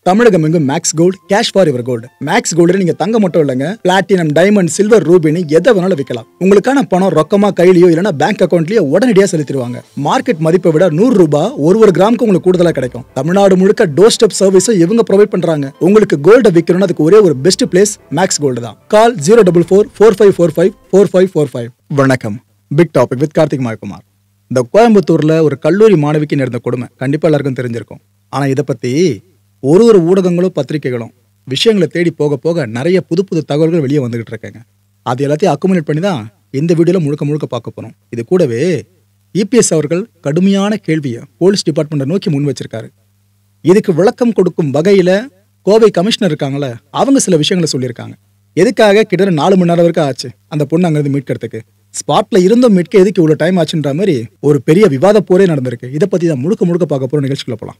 தமிழகம் எங்கும் Max gold cash for your gold. Max gold நீங்க தங்க மட்டும் இல்லைங்க, பிளாட்டினம், டைமண்ட், சில்வர், ரூபினி எதை வேணாலும் விற்கலாம். உங்களுக்கான பணம் ரொக்கமா கையிலயோ இல்லைன்னா பேங்க் அக்கௌண்ட்லயோ உடனடியாக செலுத்திடுவாங்க. மார்க்கெட் மதிப்பை விட 100 ரூபாய் ஒரு கிராமுக்கு உங்களுக்கு கூடுதலா கிடைக்கும். தமிழ்நாடு முழுக்க டோர் ஸ்டெப் சர்வீஸும் இவங்க ப்ரொவைட் பண்றாங்க. உங்களுக்கு கோல்டு விற்கணும்னு அதுக்கு ஒரே ஒரு பெஸ்ட் பிளேஸ் மேக்ஸ் கோல்டு தான். கால் 04445454545. வணக்கம். Big topic with Karthik Mayakumar. இந்த கோயம்புத்தூர்ல ஒரு கல்லூரி மாணவிக்கு நடந்த கொடுமை கண்டிப்பா எல்லாருக்கும் தெரிஞ்சிருக்கும். ஆனா இதை பத்தி ஒரு ஊடகங்களும் பத்திரிகைகளும் விஷயங்களை தேடி போக போக நிறைய புது புது தகவல்கள் வெளியே வந்துகிட்டு இருக்காங்க. அது எல்லாத்தையும் அக்குமுலேட் பண்ணி தான் இந்த வீடியோல முழுக்க பார்க்க போறோம். இது கூடவே இபிஎஸ் அவர்கள் கடுமையான கேள்வியை போலீஸ் டிபார்ட்மெண்ட்டை நோக்கி முன் வச்சிருக்காரு. இதுக்கு விளக்கம் கொடுக்கும் வகையில கோவை கமிஷனர் இருக்காங்களே, அவங்க சில விஷயங்களை சொல்லியிருக்காங்க. எதுக்காக கிட்டத்தட்ட 4 மணி நேரம் வரைக்கும் ஆச்சு அந்த பொண்ணு அங்கிருந்து மீட்கிறதுக்கு. ஸ்பாட்ல இருந்தும் மீட்க எதுக்கு இவ்வளவு டைம் ஆச்சுன்ற மாதிரி ஒரு பெரிய விவாத போரே நடந்திருக்கு. இதை பத்தி தான் முழுக்க பார்க்க போற நிகழ்ச்சிக்குள்ள போலாம்.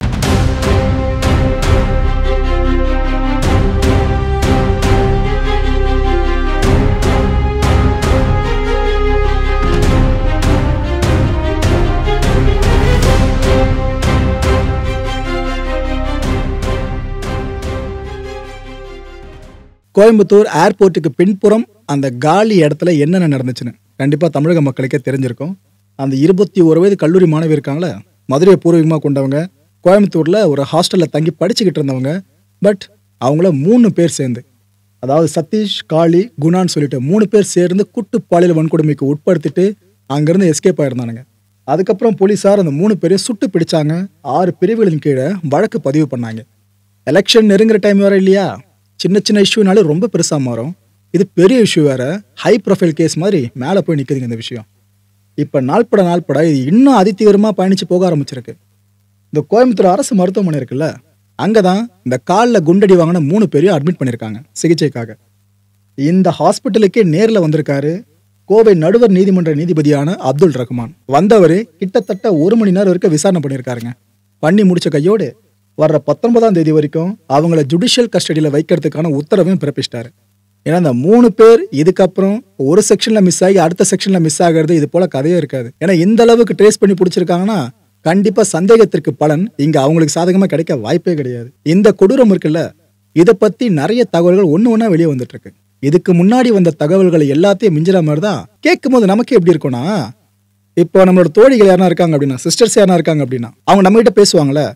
கோயம்புத்தூர் ஏர்போர்ட்டுக்கு பின்புறம் அந்த காலி இடத்துல என்னென்ன நடந்துச்சுன்னு கண்டிப்பா தமிழக மக்களுக்கே தெரிஞ்சிருக்கும். அந்த 21 வயது கல்லூரி மாணவி இருக்காங்களே, மதுரையை பூர்வீகமாக கொண்டவங்க, கோயம்புத்தூர்ல ஒரு ஹாஸ்டல்ல தங்கி படிச்சுக்கிட்டு இருந்தவங்க. பட் அவங்கள 3 பேர் சேர்ந்து, அதாவது சதீஷ், காளி, குணான்னு சொல்லிட்டு 3 பேர் சேர்ந்து கூட்டு பாலியல் வன்கொடுமைக்கு உட்படுத்திட்டு அங்கிருந்து எஸ்கேப் ஆயிருந்தானுங்க. அதுக்கப்புறம் போலீஸார் அந்த 3 பேரையும் சுட்டு பிடிச்சாங்க. 6 பிரிவுகளின் கீழே வழக்கு பதிவு பண்ணாங்க. எலெக்ஷன் நெருங்குற டைம் வேற இல்லையா, சின்ன இஷ்யூனாலும் ரொம்ப பெருசா மாறும். இது பெரிய இஷ்யூ வேற, ஹை ப்ரொஃபைல் கேஸ் மாதிரி மேலே போய் நிற்குதுங்க இந்த விஷயம். இப்போ நாள்பட இது இன்னும் அதிதீவிரமாக பயணிச்சு போக ஆரம்பிச்சிருக்கு. இந்த கோயம்புத்தூர் அரசு மருத்துவமனை இருக்குல்ல, அங்கே தான் இந்த காலில் குண்டடி வாங்கின 3 பேரையும் அட்மிட் பண்ணியிருக்காங்க சிகிச்சைக்காக. இந்த ஹாஸ்பிட்டலுக்கே நேரில் வந்திருக்காரு கோவை நடுவர் நீதிமன்ற நீதிபதியான அப்துல் ரஹ்மான். வந்தவர் கிட்டத்தட்ட 1 மணி நேரம் வரைக்கும் விசாரணை பண்ணியிருக்காருங்க. பண்ணி முடிச்ச கையோடு வர்ற 19ஆம் தேதி வரைக்கும் அவங்கள ஜுடிஷியல் கஸ்டடியில் வைக்கிறதுக்கான உத்தரவையும் பிறப்பிச்சிட்டாரு. ஏன்னா இந்த 3 பேர் இதுக்கப்புறம் ஒரு செக்ஷன்ல மிஸ் ஆகி அடுத்த செக்ஷன்ல மிஸ் ஆகிறது இது போல கதையே இருக்காது. ஏன்னா இந்த அளவுக்கு ட்ரேஸ் பண்ணி பிடிச்சிருக்காங்கன்னா கண்டிப்பா சந்தேகத்திற்கு பலன் இங்க அவங்களுக்கு சாதகமா கிடைக்க வாய்ப்பே கிடையாது. இந்த கொடூரம் இருக்குல்ல, இதை பத்தி நிறைய தகவல்கள் ஒண்ணா வெளியே வந்துட்டு இருக்கு. இதுக்கு முன்னாடி வந்த தகவல்களை எல்லாத்தையும் மிஞ்சிற மாதிரி தான் கேட்கும் போது நமக்கு எப்படி இருக்கும்னா, இப்போ நம்மளோட தோழிகள் யாரா இருக்காங்க அப்படின்னா, சிஸ்டர்ஸ் யாரா இருக்காங்க அப்படின்னா, அவங்க நம்ம கிட்ட பேசுவாங்களே,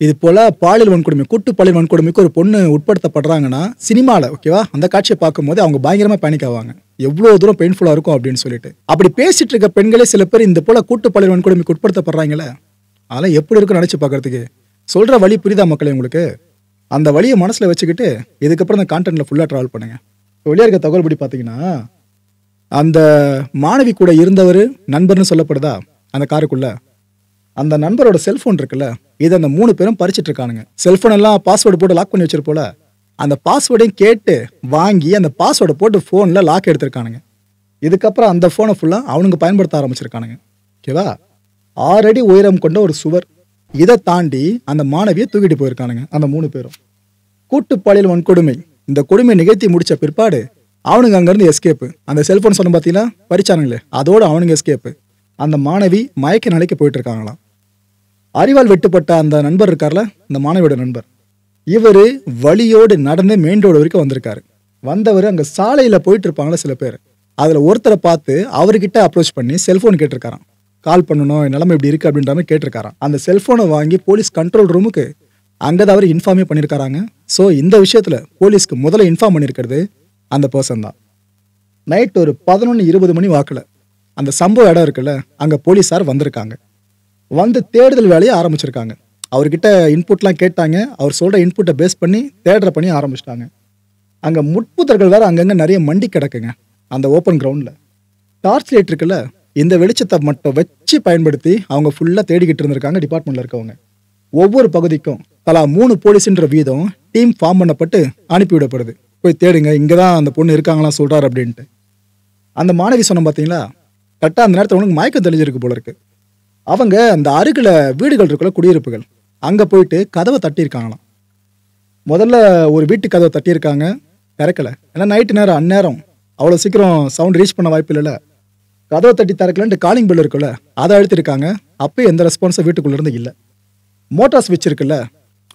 இது போல பாலியல் வன்கொடுமை, கூட்டு பாலியல் வன்கொடுமைக்கு ஒரு பொண்ணு உட்படுத்தப்படுறாங்கன்னா சினிமால ஓகேவா, அந்த காட்சியை பார்க்கும்போது அவங்க பயங்கரமா பேனிக் ஆவாங்க, எவ்வளவு தூரம் பெயின்ஃபுல்லா இருக்கும் அப்படின்னு சொல்லிட்டு. அப்படி பேசிட்டு இருக்க பெண்களே சில பேர் இந்த போல கூட்டு பாலியல் வன்கொடுமைக்கு உட்படுத்தப்படுறாங்களே, அதெல்லாம் எப்படி இருக்கும் நினைச்சு பார்க்கறதுக்கு. சொல்ற வழி புரியுதா மக்களே உங்களுக்கு? அந்த வழியை மனசுல வச்சுக்கிட்டு இதுக்கப்புறம் அந்த கான்டென்ட்ல ஃபுல்லா டிராவல் பண்ணுங்க. வெளியே இருக்க தகவல் படி பார்த்தீங்கன்னா, அந்த மாணவி கூட இருந்தவர் நண்பர்னு சொல்லப்படுதா அந்த காருக்குள்ள, அந்த நண்பரோட செல்போன் இருக்குல்ல, இதை அந்த 3 பேரும் பறிச்சிட்டு இருக்கானுங்க. செல்போன் எல்லாம் பாஸ்வேர்டு போட்டு லாக் பண்ணி வச்சிருப்போல, அந்த பாஸ்வேர்டையும் கேட்டு வாங்கி அந்த பாஸ்வேர்டை போட்டு ஃபோனில் லாக் எடுத்திருக்கானுங்க. இதுக்கப்புறம் அந்த ஃபோனை ஃபுல்லாக அவனுங்க பயன்படுத்த ஆரம்பிச்சிருக்கானுங்க. ஓகேவா, 6 அடி உயரம் கொண்ட ஒரு சுவர், இதை தாண்டி அந்த மாணவியை தூக்கிட்டு போயிருக்கானுங்க அந்த 3 பேரும். கூட்டு பாலியல் வன்கொடுமை, இந்த கொடுமை நிகழ்த்தி முடிச்ச பிற்பாடு அவனுங்க அங்கேருந்து எஸ்கேப்பு. அந்த செல்போன் சொன்ன பார்த்தீங்களா பறிச்சானுங்களே, அதோடு அவனுங்க எஸ்கேப்பு. அந்த மாணவி மயக்க நிலைக்கு போயிட்டு இருக்காங்களாம். அறிவால் வெட்டுப்பட்ட அந்த நண்பர் இருக்கார்ல, இந்த மாணவியோட நண்பர், இவர் வழியோடு நடந்து மெயின் ரோடு வரைக்கும் வந்திருக்காரு. வந்தவர் அங்கே சாலையில் போயிட்டு இருப்பாங்களே சில பேர், அதில் ஒருத்தரை பார்த்து அவர்கிட்ட அப்ரோச் பண்ணி செல்ஃபோன் கேட்டிருக்காராம். கால் பண்ணணும், நிலைமை இப்படி இருக்கு அப்படின்ற மாதிரி கேட்டிருக்காராம். அந்த செல்ஃபோனை வாங்கி போலீஸ் கண்ட்ரோல் ரூமுக்கு அங்கே தான் அவர் இன்ஃபார்மே பண்ணியிருக்காராங்க. ஸோ இந்த விஷயத்தில் போலீஸ்க்கு முதல்ல இன்ஃபார்ம் பண்ணியிருக்கிறது அந்த பர்சன் தான். நைட் ஒரு 11:20 மணி வாக்கில் அந்த சம்பவ இடம் இருக்குல்ல, அங்கே போலீஸார் வந்திருக்காங்க. வந்து தேடுதல் வேலையை ஆரம்பிச்சிருக்காங்க. அவர்கிட்ட இன்புட்லாம் கேட்டாங்க. அவர் சொல்கிற இன்புட்டை பேஸ் பண்ணி தேடுற பண்ணி ஆரம்பிச்சிட்டாங்க. அங்கே முட்புதர்கள் வேறு அங்கங்கே நிறைய மண்டி கிடக்குங்க அந்த ஓப்பன் கிரவுண்டில். டார்ச் லைட் இருக்குல்ல, இந்த வெளிச்சத்தை மட்டும் வச்சு பயன்படுத்தி அவங்க ஃபுல்லாக தேடிக்கிட்டு இருந்திருக்காங்க டிபார்ட்மெண்ட்டில் இருக்கவங்க. ஒவ்வொரு பகுதிக்கும் தலா 3 போலீஸுன்ற வீதம் டீம் ஃபார்ம் பண்ணப்பட்டு அனுப்பிவிடப்படுது. போய் தேடுங்க, இங்கே தான் அந்த பொண்ணு இருக்காங்களாம் சொல்கிறார் அப்படின்ட்டு. அந்த மாணவி சொன்ன பார்த்தீங்களா, கரெக்டாக அந்த நேரத்தில் உனக்கு மயக்கம் தெளிஞ்சிருக்கு போல இருக்கு. அவங்க அந்த அருகில் வீடுகள் இருக்குல்ல, குடியிருப்புகள், அங்கே போயிட்டு கதவை தட்டியிருக்காங்களாம். முதல்ல ஒரு வீட்டு கதவை தட்டியிருக்காங்க, திறக்கலை. ஏன்னா நைட்டு நேரம், அந்நேரம் அவ்வளோ சீக்கிரம் சவுண்ட் ரீச் பண்ண வாய்ப்பு இல்லைல்ல. கதவை தட்டி திறக்கலன்ட்டு காலிங் பெல் இருக்குல்ல, அதை அழுத்திருக்காங்க. அப்போ எந்த ரெஸ்பான்ஸும் வீட்டுக்குள்ளேருந்து இல்லை. மோட்டார் ஸ்விட்ச் இருக்குல்ல,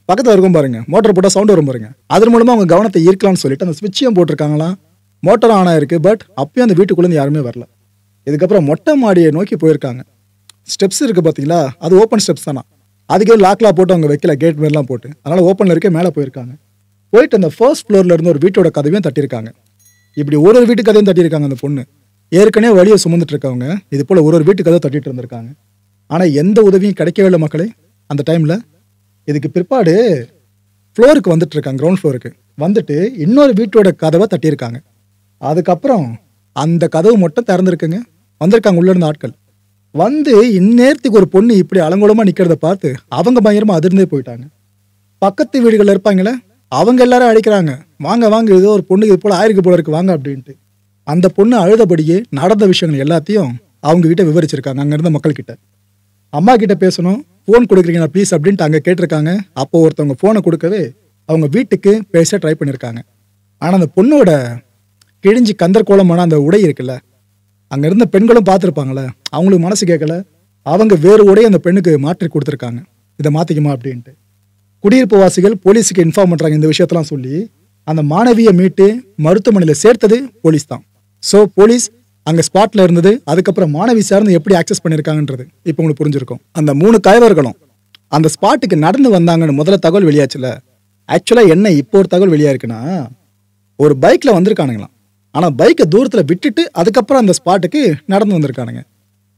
பக்கத்தில் இருக்கும் பாருங்க, மோட்டர் போட்டால் சவுண்ட் வரும் பாருங்க, அதன் மூலமாக அவங்க கவனத்தை ஈர்க்கலாம்னு சொல்லிட்டு அந்த ஸ்விட்சையும் போட்டிருக்காங்களாம். மோட்டரும் ஆன் ஆயிருக்கு. பட் அப்பயும் அந்த வீட்டுக்குள்ளேருந்து யாருமே வரல. இதுக்கப்புறம் மொட்டை மாடியை நோக்கி போயிருக்காங்க. ஸ்டெப்ஸ் இருக்குது பார்த்தீங்களா, அது ஓப்பன் ஸ்டெப்ஸ் தானா. அதுக்கே லாக்லாம் போட்டு அவங்க வைக்கல, கேட் மாரிலாம் போட்டு. அதனால் ஓப்பனில் இருக்க மேலே போயிருக்காங்க. போயிட்டு அந்த ஃபர்ஸ்ட் ஃப்ளோரில் இருந்து ஒரு வீட்டோட கதவையும் தட்டியிருக்காங்க. இப்படி ஒரு வீட்டு கதையும் தட்டியிருக்காங்க. அந்த பொண்ணு ஏற்கனவே வழியை சுமந்துட்டு இருக்கவங்க இது போல் ஒரு வீட்டு கதை தட்டிட்டு இருந்திருக்காங்க. ஆனால் எந்த உதவியும் கிடைக்கவே இல்லை மக்களே அந்த டைமில். இதுக்கு பிற்பாடு ஃப்ளோருக்கு வந்துட்டு இருக்காங்க, கிரவுண்ட் ஃப்ளோருக்கு வந்துட்டு இன்னொரு வீட்டோட கதவை தட்டியிருக்காங்க. அதுக்கப்புறம் அந்த கதவு மட்டும் திறந்துருக்குங்க. வந்திருக்காங்க உள்ள இருந்த ஆட்கள். வந்து இந்நேரத்துக்கு ஒரு பொண்ணு இப்படி அலங்கோலமாக நிற்கிறத பார்த்து அவங்க பயங்கரமாக அதிர்ந்தே போயிட்டாங்க. பக்கத்து வீடுகளில் இருப்பாங்களே அவங்க எல்லாரும் அழைக்கிறாங்க, வாங்க வாங்க, ஏதோ ஒரு பொண்ணு இது போல் ஆயிருக்கு போல இருக்கு, வாங்க அப்படின்ட்டு. அந்த பொண்ணு அழுதபடியே நடந்த விஷயங்கள் எல்லாத்தையும் அவங்க கிட்ட விவரிச்சிருக்காங்க. அங்கே இருந்த மக்கள்கிட்ட அம்மா கிட்ட பேசணும், ஃபோன் கொடுக்குறீங்களா ப்ளீஸ் அப்படின்ட்டு அங்கே கேட்டிருக்காங்க. அப்போ ஒருத்தவங்க ஃபோனை கொடுக்கவே அவங்க வீட்டுக்கு பேச ட்ரை பண்ணியிருக்காங்க. ஆனால் அந்த பொண்ணோட கிழிஞ்சி கந்தர்கோலமான அந்த உடை இருக்குல்ல, அங்கே இருந்த பெண்களும் பார்த்துருப்பாங்களே, அவங்களுக்கு மனசு கேட்கல. அவங்க வேறு உடையை அந்த பெண்ணுக்கு மாற்றி கொடுத்துருக்காங்க, இதை மாற்றிக்குமா அப்படின்ட்டு. குடியிருப்பு வாசிகள் போலீஸுக்கு இன்ஃபார்ம் பண்ணுறாங்க இந்த விஷயத்தெல்லாம் சொல்லி. அந்த மாணவியை மீட்டு மருத்துவமனையில் சேர்த்தது போலீஸ் தான். ஸோ போலீஸ் அங்கே ஸ்பாட்டில் இருந்தது. அதுக்கப்புறம் மாணவி சார்ந்து எப்படி ஆக்சஸ் பண்ணியிருக்காங்கன்றது இப்போ உங்களுக்கு புரிஞ்சிருக்கும். அந்த 3 கயவர்களும் அந்த ஸ்பாட்டுக்கு நடந்து வந்தாங்கன்னு முதல்ல தகவல் வெளியாச்சுல. ஆக்சுவலாக என்ன இப்போ ஒரு தகவல் வெளியாக இருக்குன்னா, ஒரு பைக்கில் வந்திருக்கானுங்களாம். ஆனால் பைக்கை தூரத்தில் விட்டுட்டு அதுக்கப்புறம் அந்த ஸ்பாட்டுக்கு நடந்து வந்திருக்கானுங்க.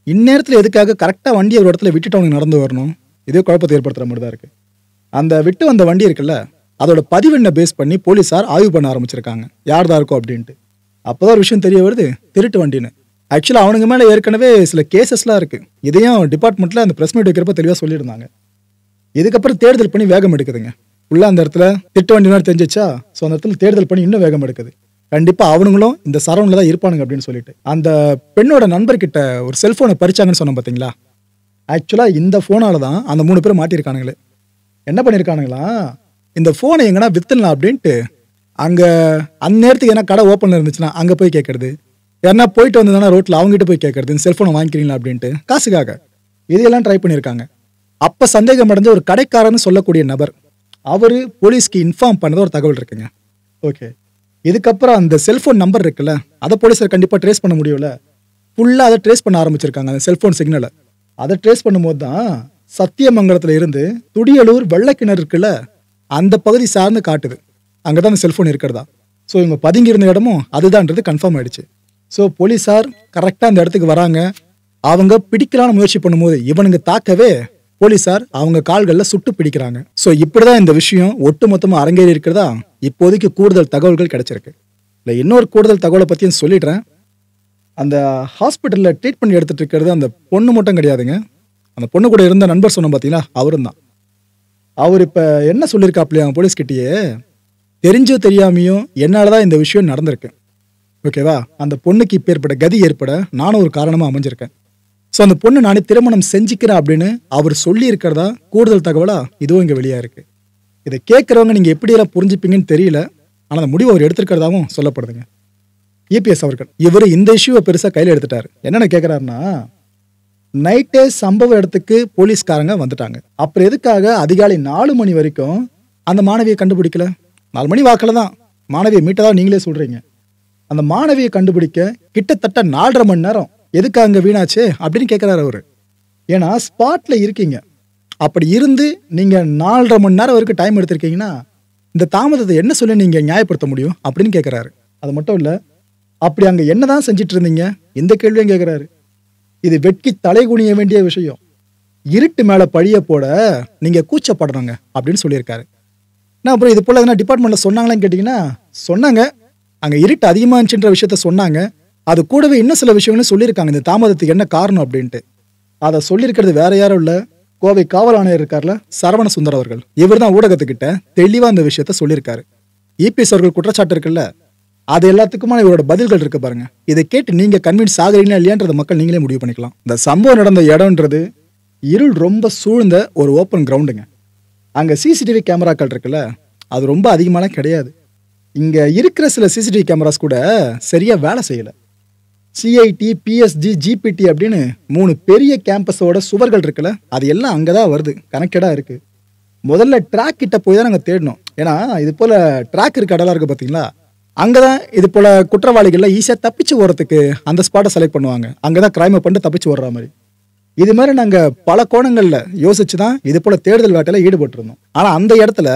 இந்நேரத்தில் எதுக்காக கரெக்டாக வண்டியை ஒரு இடத்துல விட்டுட்டு அவனுக்கு நடந்து வரணும்? இதே குழப்பத்தை ஏற்படுத்துகிற மாதிரி தான் இருக்குது. அந்த விட்டு வந்த வண்டி இருக்குல்ல, அதோட பதிவெண்ணை பேஸ் பண்ணி போலீஸார் ஆய்வு பண்ண ஆரம்பிச்சிருக்காங்க, யார் தான் இருக்கும் அப்படின்ட்டு. அப்போதான் ஒரு விஷயம் தெரிய வருது, திருட்டு வண்டின்னு. ஆக்சுவலாக அவனுங்க மேலே ஏற்கனவே சில கேசஸ்லாம் இருக்குது. இதையும் டிபார்ட்மெண்ட்டில் அந்த ப்ரெஸ் மீட் வைக்கிறப்ப தெளிவாக சொல்லியிருந்தாங்க. இதுக்கப்புறம் தேடுதல் பண்ணி வேகம் எடுக்குதுங்க. ஃபுல்லாக அந்த இடத்துல திட்டு வண்டி மாதிரி தெரிஞ்சிச்சா, ஸோ அந்த இடத்துல தேடுதல் பண்ணி இன்னும் வேகம் எடுக்குது. கண்டிப்பாக அவனுங்களும் இந்த சரௌண்டில் தான் இருப்பானுங்க அப்படின்னு சொல்லிட்டு அந்த பெண்ணோட நண்பர்கிட்ட ஒரு செல்ஃபோனை பறிச்சாங்கன்னு சொன்னோம் பார்த்தீங்களா. ஆக்சுவலாக இந்த ஃபோனால தான் அந்த 3 பேர் மாட்டியிருக்கானுங்களே. என்ன பண்ணியிருக்கானுங்களா, இந்த ஃபோனை எங்கன்னா வித்துடலாம் அப்படின்ட்டு அங்கே அந்நேரத்துக்கு ஏன்னா கடை ஓப்பனில் இருந்துச்சுன்னா அங்கே போய் கேட்கறது, யாருன்னா போயிட்டு வந்ததுனா ரோட்டில் அவங்ககிட்ட போய் கேட்கறது, இந்த செல்ஃபோனை வாங்கிக்கிறீங்களா அப்படின்ட்டு காசுக்காக இதையெல்லாம் ட்ரை பண்ணியிருக்காங்க. அப்போ சந்தேகம் அடைஞ்ச ஒரு கடைக்காரன்னு சொல்லக்கூடிய நபர் அவர் போலீஸ்க்கு இன்ஃபார்ம் பண்ணது ஒரு தகவல் இருக்குங்க. ஓகே, இதுக்கப்புறம் அந்த செல்ஃபோன் நம்பர் இருக்குல்ல, அதை போலீஸார் கண்டிப்பாக ட்ரேஸ் பண்ண முடியும்ல. ஃபுல்லாக அதை ட்ரேஸ் பண்ண ஆரம்பிச்சிருக்காங்க, அந்த செல்ஃபோன் சிக்னலை. அதை ட்ரேஸ் பண்ணும்போது தான் சத்தியமங்கலத்தில் இருந்து துடியலூர் வெள்ளக்கிணறு இருக்குல்ல, அந்த பகுதி சார்ந்து காட்டுது. அங்கே தான் அந்த செல்ஃபோன் இருக்கிறதா. ஸோ இவங்க பதுங்கி இருந்த இடமும் அதுதான்றது கன்ஃபார்ம் ஆயிடுச்சு. ஸோ போலீஸார் கரெக்டாக அந்த இடத்துக்கு வராங்க. அவங்க பிடிக்கலான்னு முயற்சி பண்ணும்போது இவனுங்க தாக்கவே போலீஸார் அவங்க கால்களில் சுட்டு பிடிக்கிறாங்க. ஸோ இப்படிதான் இந்த விஷயம் ஒட்டுமொத்தமாக அரங்கேறி இருக்கிறதா இப்போதைக்கு கூடுதல் தகவல்கள் கிடைச்சிருக்கு. இல்லை இன்னொரு கூடுதல் தகவலை பற்றியும் சொல்லிடுறேன். அந்த ஹாஸ்பிட்டலில் ட்ரீட்மெண்ட் எடுத்துகிட்டு இருக்கிறது அந்த பொண்ணு மட்டும் கிடையாதுங்க. அந்த பொண்ணு கூட இருந்த நண்பர் சொன்ன பார்த்தீங்களா, அவரும் தான். அவர் இப்போ என்ன சொல்லியிருக்காப்லையா போலீஸ்கிட்டயே, தெரிஞ்சோ தெரியாமையும் என்னால் தான் இந்த விஷயம் நடந்திருக்கு, ஓகேவா, அந்த பொண்ணுக்கு இப்போ ஏற்பட கதி ஏற்பட நானும் ஒரு காரணமாக அமைஞ்சிருக்கேன். ஸோ அந்த பொண்ணு நானே திருமணம் செஞ்சுக்கிறேன் அப்படின்னு அவர் சொல்லி இருக்கிறதா கூடுதல் தகவலாக இதுவும் இங்கே வெளியாக இருக்குது. இதை கேட்குறவங்க நீங்கள் எப்படியெல்லாம் புரிஞ்சுப்பீங்கன்னு தெரியல. ஆனால் அந்த முடிவு அவர் எடுத்திருக்கிறதாவும் சொல்லப்படுதுங்க. இபிஎஸ் அவர்கள் இவர் இந்த இஷ்யூவை பெருசாக கையில் எடுத்துட்டார். என்னென்ன கேட்குறாருன்னா, நைட்டே சம்பவ இடத்துக்கு போலீஸ்காரங்க வந்துட்டாங்க. அப்புறம் எதுக்காக அதிகாலை 4 மணி வரைக்கும் அந்த மாணவியை கண்டுபிடிக்கல? 4 மணி வாக்கில் தான் மாணவியை மீட்டதா நீங்களே சொல்கிறீங்க. அந்த மாணவியை கண்டுபிடிக்க கிட்டத்தட்ட 4.5 மணி நேரம் எதுக்கு அங்கே வீணாச்சு அப்படின்னு கேட்குறாரு அவர். ஏன்னா ஸ்பாட்டில் இருக்கீங்க. அப்படி இருந்து நீங்கள் 4.5 மணி நேரம் வரைக்கும் டைம் எடுத்திருக்கீங்கன்னா இந்த தாமதத்தை என்ன சொல்லி நீங்கள் நியாயப்படுத்த முடியும் அப்படின்னு கேட்குறாரு. அது மட்டும் இல்லை, அப்படி அங்கே என்ன தான் செஞ்சிட்டு இருந்தீங்க இந்த கேள்வியும் கேட்குறாரு. இது வெட்கி தலை குனிய வேண்டிய விஷயம். இருட்டு மேலே பழிய போட நீங்கள் கூச்சப்படணுங்க அப்படின்னு சொல்லியிருக்காரு. நான் அப்புறம் இது போல் எதனா டிபார்ட்மெண்ட்டில் சொன்னாங்களான்னு கேட்டிங்கன்னா, சொன்னாங்க, அங்கே இருட்டு அதிகமாக இருந்துச்சுன்ற விஷயத்த சொன்னாங்க. அது கூடவே இன்னும் சில விஷயங்களும் சொல்லியிருக்காங்க, இந்த தாமதத்துக்கு என்ன காரணம் அப்படின்ட்டு. அதை சொல்லியிருக்கிறது வேற யாரும் இல்லை, கோவை காவல் ஆணையர் இருக்கார்ல சரவண சுந்தர் அவர்கள். இவர் தான் ஊடகத்துக்கிட்ட தெளிவாக அந்த விஷயத்த சொல்லியிருக்காரு. இபிஎஸ் அவர்கள் குற்றச்சாட்டு இருக்குல்ல, அது எல்லாத்துக்குமான இவரோட பதில்கள் இருக்கு பாருங்க. இதை கேட்டு நீங்க கன்வின்ஸ் ஆகுறீங்களா இல்லையான்றத மக்கள் நீங்களே முடிவு பண்ணிக்கலாம். இந்த சம்பவம் நடந்த இடம்ன்றது இருள் ரொம்ப சூழ்ந்த ஒரு ஓப்பன் கிரவுண்டுங்க. அங்கே சிசிடிவி கேமராக்கள் இருக்குல்ல, அது ரொம்ப அதிகமாலாம் கிடையாது. இங்கே இருக்கிற சில சிசிடிவி கேமராஸ் கூட சரியாக வேலை செய்யலை. சிஐடி, பிஎஸ்ஜி, ஜிபிடி அப்படின்னு 3 பெரிய கேம்பஸோட சுவர்கள் இருக்குல்ல, அது எல்லாம் அங்கே தான் வருது, கனெக்டடாக இருக்குது. முதல்ல ட்ராக் கிட்ட போய் தான் நாங்கள் தேடணும். ஏன்னா இது போல் ட்ராக் இருக்க இடம்லாம் இருக்குது பார்த்தீங்களா, அங்கே தான் இது போல் குற்றவாளிகள்லாம் ஈஸியாக தப்பிச்சு ஓடுறதுக்கு அந்த ஸ்பாட்டை செலக்ட் பண்ணுவாங்க. அங்கே தான் கிரைமை பண்ணிட்டு தப்பிச்சு ஓடுற மாதிரி. இது மாதிரி நாங்கள் பல கோணங்களில் யோசிச்சு தான் இது போல் தேடுதல் வேட்டையில் ஈடுபட்டிருந்தோம். ஆனால் அந்த இடத்துல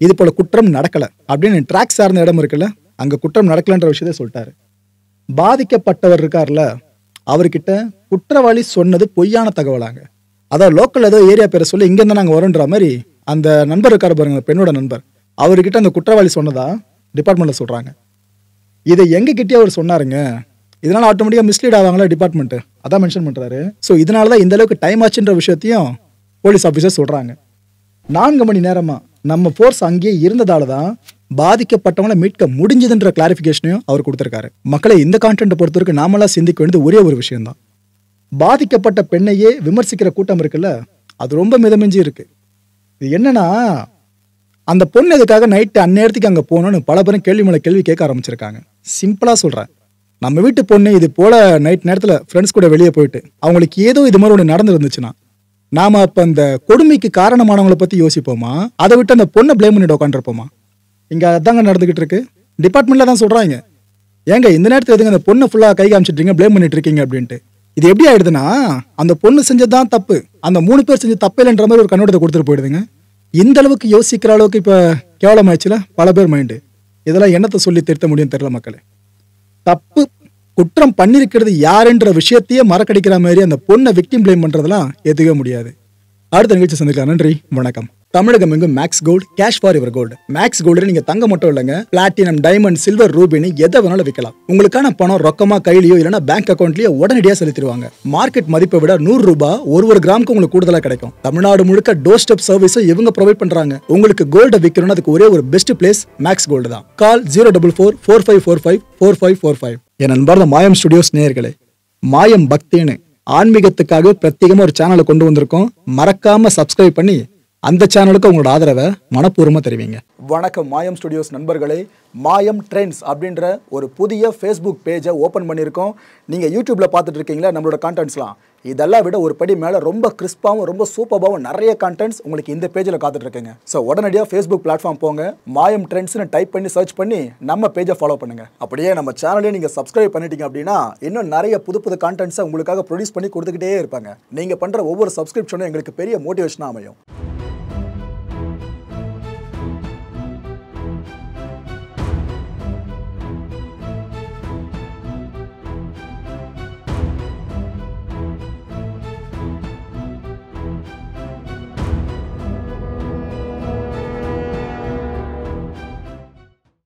இது போல் குற்றம் நடக்கலை அப்படின்னு ட்ராக் சார்ந்த இடம் இருக்குல்ல, அங்கே குற்றம் நடக்கலைன்ற விஷயத்தை சொல்லிட்டாரு. பாதிக்கப்பட்டவர் இருக்கார்ல, அவர்கிட்ட குற்றவாளி சொன்னது பொய்யான தகவலாங்க. அதாவது லோக்கல் ஏதோ ஏரியா பேரை சொல்லி இங்கேருந்து நாங்கள் வரோன்ற மாதிரி அந்த நண்பர் இருக்கார் பாருங்க, பெண்ணோட நண்பர், அவர்கிட்ட அந்த குற்றவாளி சொன்னதா டிபார்ட்மெண்ட்டில் சொல்கிறாங்க. இதை எங்ககிட்டயே அவர் சொன்னாருங்க. இதனால் ஆட்டோமேட்டிக்காக மிஸ்லீட் ஆவாங்களா டிபார்ட்மெண்ட்டு, அதான் மென்ஷன் பண்ணுறாரு. ஸோ இதனால தான் இந்த அளவுக்கு டைம் ஆச்சுன்ற விஷயத்தையும் போலீஸ் ஆஃபீஸர் சொல்கிறாங்க. 4 மணி நேரமாக நம்ம ஃபோர்ஸ் அங்கேயே இருந்ததால தான் பாதிக்கப்பட்டவங்களை மீட்க முடிஞ்சதுன்ற கிளாரிஃபிகேஷனையும் அவர் கொடுத்துருக்காரு. மக்களை இந்த கான்டென்ட்டை பொறுத்தவரைக்கும் நாமெல்லாம் சிந்திக்க வேண்டியது ஒரே ஒரு விஷயம்தான். பாதிக்கப்பட்ட பெண்ணையே விமர்சிக்கிற கூட்டம் இருக்குல்ல, அது ரொம்ப மிதமிஞ்சி இருக்கு. இது என்னன்னா, அந்த பொண்ணு எதுக்காக நைட்டு அந்நேரத்துக்கு அங்கே போகணும்னு பல பேரும் கேள்வி மேலே கேள்வி கேட்க ஆரம்பிச்சிருக்காங்க. சிம்பிளாக சொல்கிறேன், நம்ம வீட்டு பொண்ணு இது போல் நைட் நேரத்தில் ஃப்ரெண்ட்ஸ் கூட வெளியே போயிட்டு அவங்களுக்கு ஏதோ இது மாதிரி ஒன்று நடந்துருந்துச்சுன்னா நாம் அப்போ அந்த கொடுமைக்கு காரணமானவங்களை பற்றி யோசிப்போமா, அதை விட்டு அந்த பொண்ணை ப்ளேம் பண்ணிட்டு உட்காந்துருப்போமா? இங்கே அதாங்க நடந்துக்கிட்டு இருக்கு. டிபார்ட்மெண்ட்டில் தான் சொல்கிறாங்க, ஏங்க இந்த நேரத்தில் எதுங்க அந்த பொண்ணை ஃபுல்லாக கை காமிச்சிட்ருக்கீங்க, ப்ளேம் பண்ணிட்டு இருக்கீங்க அப்படின்ட்டு. இது எப்படி ஆயிடுதுன்னா, அந்த பொண்ணு செஞ்சது தான் தப்பு, அந்த 3 பேர் செஞ்ச தப்பு இல்லைன்ற மாதிரி ஒரு கண்ணோட்டத்தை கொடுத்துட்டு போயிடுதுங்க. இந்த அளவுக்கு யோசிக்கிற அளவுக்கு இப்போ கேவலமாயிடுச்சுல பல பேர் மைண்டு. இதெல்லாம் என்னத்தை சொல்லி திருத்த முடியும் தெரியல மக்களே. தப்பு குற்றம் பண்ணியிருக்கிறது யாருன்ற விஷயத்தையே மறக்கடிக்கிற மாதிரி அந்த பொண்ணை விக்டிம் ப்ளேம் பண்ணுறதுலாம் ஏற்றுக்கவே முடியாது. அடுத்த நிகழ்ச்சி சந்திக்கலாம். நன்றி, வணக்கம். தமிழகம் எங்கும் Max gold, cash for your gold. Max gold நீங்க தங்க மட்டும் இல்லைங்க, பிளாட்டினம், டைமண்ட், சில்வர், ரூபினி எதை வேணாலும் விற்கலாம். உங்களுக்கான பணம் ரொக்கமா கையிலயோ இல்லைன்னா பேங்க் அக்கௌண்ட்லயோ உடனடியாக செலுத்திடுவாங்க. மார்க்கெட் மதிப்பை விட 100 ரூபாய் ஒரு கிராமுக்கு உங்களுக்கு கூடுதலாக கிடைக்கும். தமிழ்நாடு முழுக்க டோர் ஸ்டெப் சர்வீஸை இவங்க ப்ரொவைட் பண்றாங்க. உங்களுக்கு கோல்டை விற்கணும்னு அதுக்கு ஒரே ஒரு பெஸ்ட் பிளேஸ் மேக்ஸ் கோல்டு தான். கால் 04445454545. என் அன்பார்ந்த மாயம் ஸ்டுடியோஸ் நேயர்களே, மாயம் பக்தின்னு ஆன்மீகத்துக்காக பிரத்யேகமாக ஒரு சேனலை கொண்டு வந்திருக்கோம். மறக்காம சப்ஸ்கிரைப் பண்ணி அந்த சேனலுக்கு உங்களோட ஆதரவை மனப்பூர்வமாக தெரிவிங்க. வணக்கம் மாயம் ஸ்டுடியோஸ் நண்பர்களே. மாயம் ட்ரெண்ட்ஸ் அப்படின்ற ஒரு புதிய ஃபேஸ்புக் பேஜை ஓப்பன் பண்ணியிருக்கோம். நீங்கள் யூடியூப்பில் பார்த்துட்டு இருக்கீங்களா நம்மளோட கான்டென்ட்ஸ்லாம், இதெல்லாம் விட ஒரு படி மேலே ரொம்ப கிறிஸ்பாகவும் ரொம்ப சூப்பராகவும் நிறைய கான்டென்ட்ஸ் உங்களுக்கு இந்த பேஜில் காத்துட்ருக்குங்க. ஸோ உடனடியாக ஃபேஸ்புக் பிளாட்ஃபார்ம் போங்க, மாயம் ட்ரெண்ட்ஸ்னு டைப் பண்ணி சர்ச் பண்ணி நம்ம பேஜை ஃபாலோ பண்ணுங்கள். அப்படியே நம்ம சேனலையும் நீங்கள் சப்ஸ்கிரைப் பண்ணிட்டீங்க அப்படின்னா இன்னும் நிறைய புது கான்டென்ட்ஸை உங்களுக்காக ப்ரொடியூஸ் பண்ணி கொடுத்துக்கிட்டே இருப்பாங்க. நீங்கள் பண்ணுற ஒவ்வொரு சப்ஸ்கிரிப்ஷனும் எங்களுக்கு பெரிய மோட்டிவேஷனாக அமையும்.